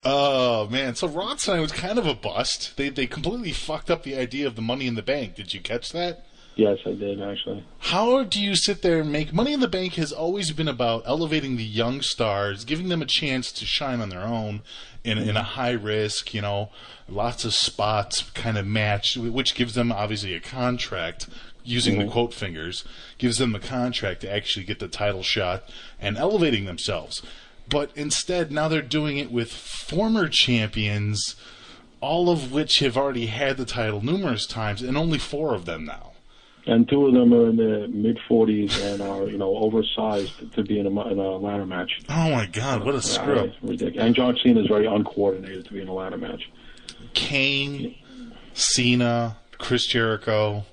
Oh man, so Raw tonight was kind of a bust. They completely fucked up the idea of the Money in the Bank. Did you catch that? Yes, I did actually. How do you sit there and make Money in the Bank has always been about elevating the young stars, giving them a chance to shine on their own in a high risk, lots of spots kind of match, which gives them obviously a contract. Using the quote fingers, gives them a contract to actually get the title shot and elevating themselves. But instead, now they're doing it with former champions, all of which have already had the title numerous times, and only four of them now. And two of them are in their mid-40s and are, oversized to be in a ladder match. Oh my God, what a screw! It's ridiculous. And John Cena is very uncoordinated to be in a ladder match. Kane, Cena, Chris Jericho,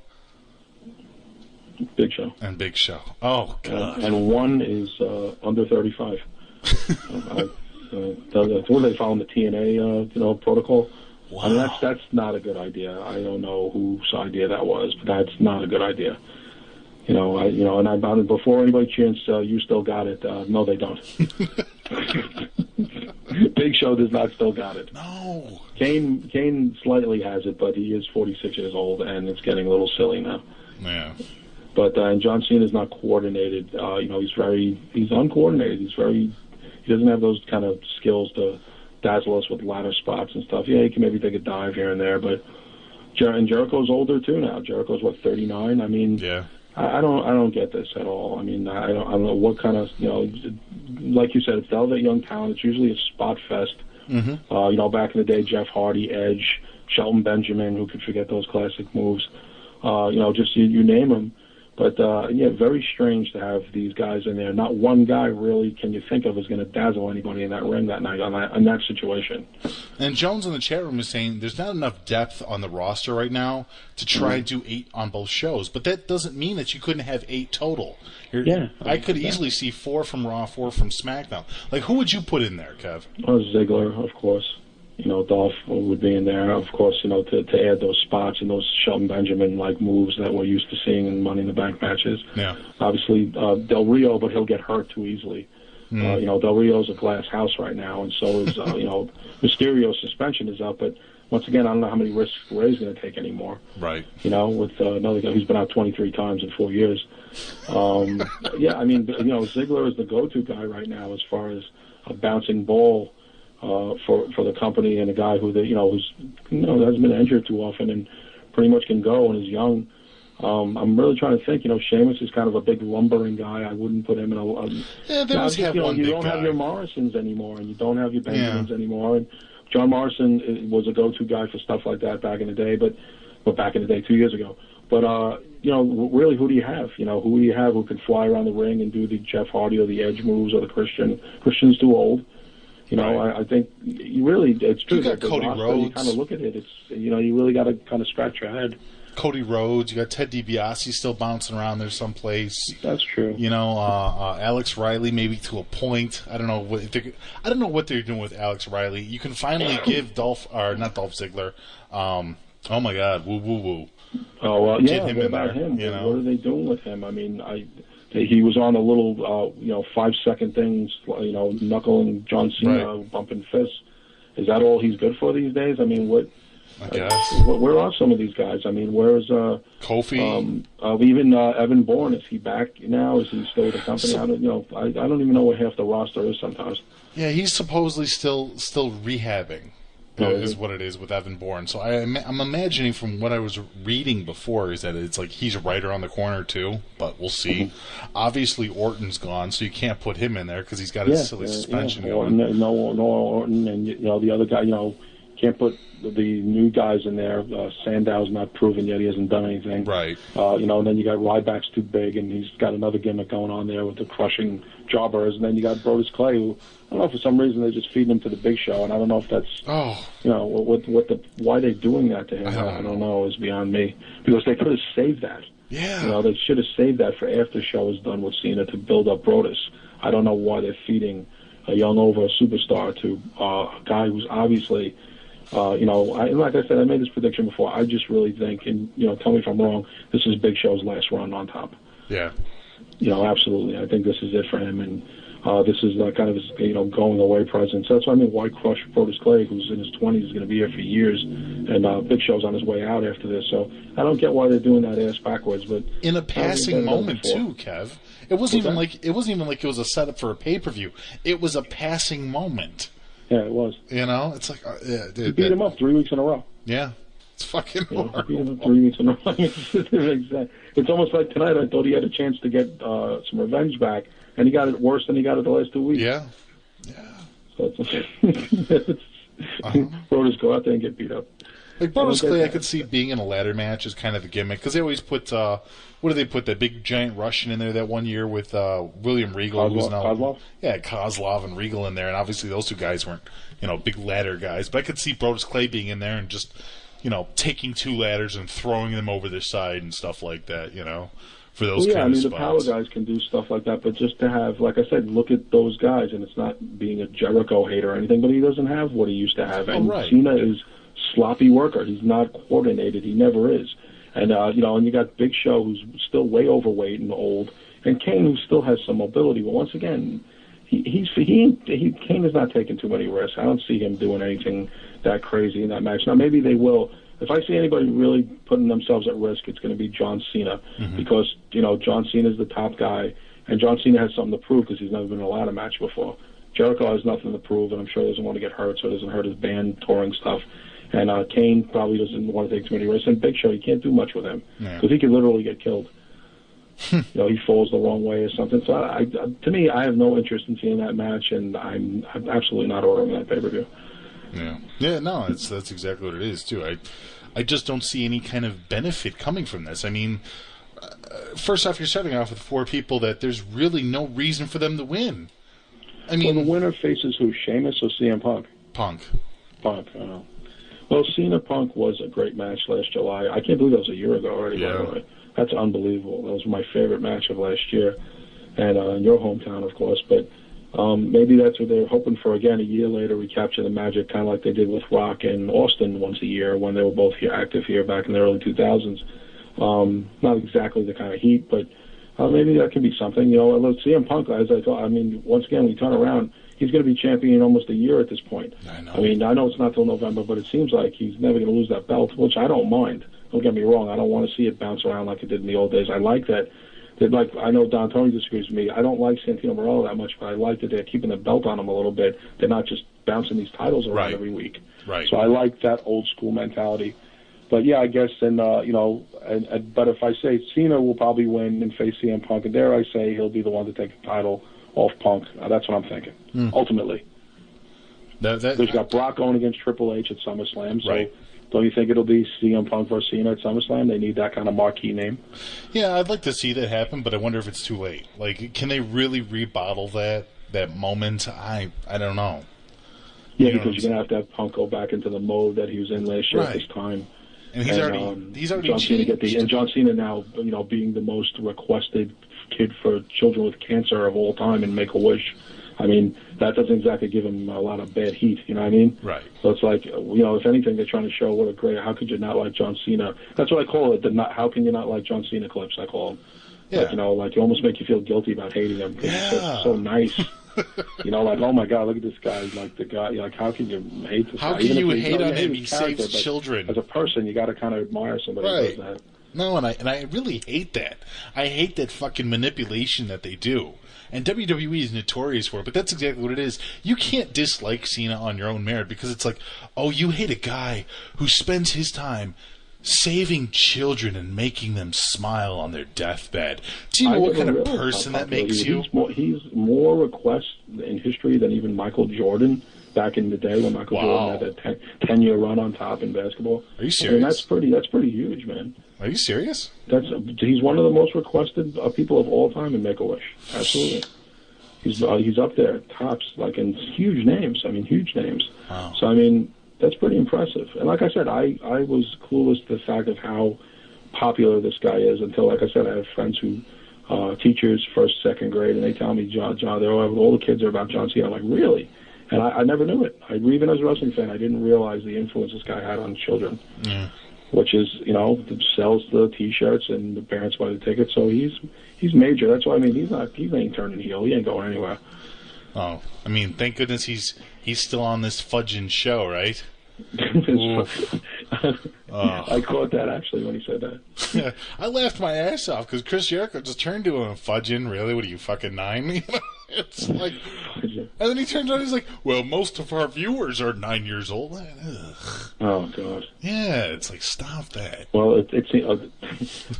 Big Show. and Big Show. Oh God! And one is under 35. What they following the TNA, protocol. Wow. I mean, that's not a good idea. I don't know whose idea that was, but that's not a good idea. And before anybody chants, you still got it. No, they don't. Big Show does not still got it. No. Kane slightly has it, but he is 46 years old, and it's getting a little silly now. Yeah. But and John Cena is not coordinated. He's uncoordinated. He doesn't have those kind of skills to dazzle us with ladder spots and stuff. Yeah, he can maybe take a dive here and there, but Jericho's older too now. Jericho's 39. I mean, yeah. I don't get this at all. I mean, I don't know what kind of like you said, it's elevate young talent. It's usually a spot fest. Mm-hmm. Back in the day, Jeff Hardy, Edge, Shelton Benjamin, who could forget those classic moves. Just you name them. But, very strange to have these guys in there. Not one guy really can you think of is going to dazzle anybody in that ring that night in that situation. And Jones in the chat room is saying there's not enough depth on the roster right now to try and do 8 on both shows. But that doesn't mean that you couldn't have 8 total. I could easily see 4 from Raw, 4 from SmackDown. Like, who would you put in there, Kev? Ziggler, of course. Dolph would be in there, of course, to add those spots and those Shelton Benjamin-like moves that we're used to seeing in Money in the Bank matches. Yeah. Obviously, Del Rio, but he'll get hurt too easily. Del Rio's a glass house right now, and so is, Mysterio's suspension is up, but once again, I don't know how many risks Ray's going to take anymore. Right. With another guy who's been out 23 times in 4 years. Ziggler is the go-to guy right now as far as a bouncing ball for the company, and a guy who hasn't been injured too often and pretty much can go and is young. I'm really trying to think. Sheamus is kind of a big lumbering guy. I wouldn't put him in a. They always have one big guy. You don't have your Morrisons anymore, and you don't have your Benjamins anymore. And John Morrison was a go-to guy for stuff like that back in the day, but back in the day 2 years ago. But really, who do you have? Who do you have who can fly around the ring and do the Jeff Hardy or the Edge moves or the Christian? Christian's too old. I think it's true. You got Cody Rhodes. You kind of look at it. It's you really got to kind of scratch your head. Cody Rhodes. You got Ted DiBiase still bouncing around there someplace. That's true. Alex Riley maybe to a point. I don't know what they're doing with Alex Riley. You can finally give not Dolph Ziggler. Oh my God, woo woo woo. Oh well, Get him what in about there, him? What are they doing with him? I mean, he was on a little 5-second things, knuckling John Cena, bumping fists. Is that all he's good for these days? I mean, what? I guess. Where are some of these guys? I mean, where's Kofi? Even Evan Bourne? Is he back now? Is he still with the company? I don't even know what half the roster is sometimes. Yeah, he's supposedly still rehabbing. Is what it is with Evan Bourne. So I'm imagining from what I was reading before is that it's like he's right around the corner too, but we'll see. Obviously Orton's gone, so you can't put him in there because he's got his silly suspension going. No Orton, and the other guy, can't put the new guys in there. Sandow's not proven yet; he hasn't done anything. Right. And then you got Ryback's too big, and he's got another gimmick going on there with the crushing jobbers. And then you got Brodus Clay, who I don't know, for some reason they just feed him to the Big Show, and I don't know if that's why they're doing that to him. I don't know. Is beyond me, because they could have saved that. Yeah. They should have saved that for after the show is done with Cena to build up Brodus. I don't know why they're feeding a young over superstar to a guy who's obviously. Like I said, I made this prediction before. I just really think, and tell me if I'm wrong, this is Big Show's last run on top. Yeah. Absolutely. I think this is it for him, and This is kind of his, going away presence. That's what I mean. Why crush Brodus Clay, who's in his 20s, is going to be here for years, and Big Show's on his way out after this. So I don't get why they're doing that ass backwards. But in a passing moment too, Kev. It wasn't even like it was a setup for a pay-per-view. It was a passing moment. Yeah, it was. It's like he beat him up 3 weeks in a row. Yeah. It's fucking horrible. Beat him up 3 weeks in a row. It's almost like tonight. I thought he had a chance to get some revenge back. And he got it worse than he got it the last 2 weeks. Yeah. So Brodus go out there and get beat up. Like Brodus Clay, I could see being in a ladder match as kind of a gimmick. Because they always put, what do they put, that big giant Russian in there that one year with William Regal. Kozlov? Yeah, Kozlov and Regal in there. And obviously those two guys weren't, big ladder guys. But I could see Brodus Clay being in there and just, taking 2 ladders and throwing them over their side and stuff like that, for those kind of spots. The power guys can do stuff like that, but just to have, like I said, look at those guys, and it's not being a Jericho hater or anything, but he doesn't have what he used to have. And Cena is sloppy worker. He's not coordinated. He never is. And, and you got Big Show, who's still way overweight and old, and Kane, who still has some mobility. But once again, Kane is not taking too many risks. I don't see him doing anything that crazy in that match. Now, maybe they will. If I see anybody really putting themselves at risk, it's going to be John Cena, because John Cena is the top guy, and John Cena has something to prove because he's never been in a ladder match before. Jericho has nothing to prove, and I'm sure he doesn't want to get hurt, so it doesn't hurt his band touring stuff. And Kane probably doesn't want to take too many risks. And Big Show, you can't do much with him because he could literally get killed. He falls the wrong way or something. So to me, I have no interest in seeing that match, and I'm absolutely not ordering that pay-per-view. Yeah, no, that's exactly what it is too. I just don't see any kind of benefit coming from this. I mean, first off, you're starting off with 4 people that there's really no reason for them to win. I mean, the winner faces who? Sheamus or CM Punk? Punk. I don't know. Well, Cena Punk was a great match last July. I can't believe that was a year ago already. Yeah. By the way, that's unbelievable. That was my favorite match of last year, and in your hometown, of course, but. Maybe that's what they're hoping for again. A year later, recapture the magic, kind of like they did with Rock and Austin once a year when they were both active here back in the early 2000s. Not exactly the kind of heat, but maybe that can be something. Let's see CM Punk, as I thought. I mean, once again, we turn around. He's going to be champion in almost a year at this point. I know. I mean, I know it's not till November, but it seems like he's never going to lose that belt, which I don't mind. Don't get me wrong. I don't want to see it bounce around like it did in the old days. I like that. I know Don Tony disagrees with me. I don't like Santino Marella that much, but I like that they're keeping the belt on him a little bit. They're not just bouncing these titles around every week. Right. So I like that old school mentality. But yeah, I guess, but if I say Cena will probably win and face CM Punk, and dare I say he'll be the one to take the title off Punk. That's what I'm thinking. Ultimately, because you got Brock going against Triple H at SummerSlam. So don't you think it'll be CM Punk versus Cena at SummerSlam? They need that kind of marquee name. Yeah, I'd like to see that happen, but I wonder if it's too late. Like, can they really rebottle that moment? I don't know. Yeah, because you're going to have Punk go back into the mode that he was in last year at this time. And he's already changed. And John Cena now, being the most requested kid for children with cancer of all time in Make-A-Wish. I mean, that doesn't exactly give him a lot of bad heat, you know what I mean? Right. So it's like, if anything, they're trying to show what a great, how could you not like John Cena? That's what I call it, how can you not like John Cena clips, I call them. Yeah. Like, you almost make you feel guilty about hating him because he's so nice. Like, oh my God, look at this guy. Like, the guy, like, how can you hate this guy? How can you hate on him? He saves children. As a person, you got to kind of admire somebody who does that. No, and I really hate that. I hate that fucking manipulation that they do. And WWE is notorious for it, but that's exactly what it is. You can't dislike Cena on your own merit because it's like, oh, you hate a guy who spends his time saving children and making them smile on their deathbed. Do you know what kind of person that makes you? He's more requests in history than even Michael Jordan back in the day when Michael Jordan had that 10-year run on top in basketball. Are you serious? I mean, that's pretty huge, man. Are you serious? He's one of the most requested people of all time in Make-A-Wish. Absolutely. He's up there, tops, like, in huge names. I mean, huge names. Wow. So, I mean, that's pretty impressive. And like I said, I was clueless to the fact of how popular this guy is until, like I said, I have friends who teachers, first, second grade, and they tell me, John, all the kids are about John Cena. I'm like, really? And I never knew it. Even as a wrestling fan, I didn't realize the influence this guy had on children. Yeah. Which is, sells the T-shirts and the parents buy the tickets. So he's major. That's why, I mean, he ain't turning heel. He ain't going anywhere. Oh, I mean, thank goodness he's still on this fudging show, right? I caught that actually when he said that. I laughed my ass off because Chris Jericho just turned to him, fudging. Really? What are you, fucking 9? It's like, and then he turns around. He's like, "Well, most of our viewers are 9 years old." Ugh. Oh God. Yeah, it's like, stop that. Well,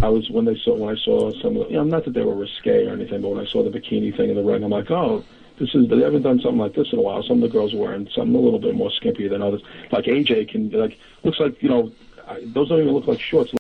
I was when I saw some of the, not that they were risque or anything, but when I saw the bikini thing in the ring, I'm like, oh, they haven't done something like this in a while. Some of the girls are wearing something a little bit more skimpy than others. Like AJ looks like, those don't even look like shorts.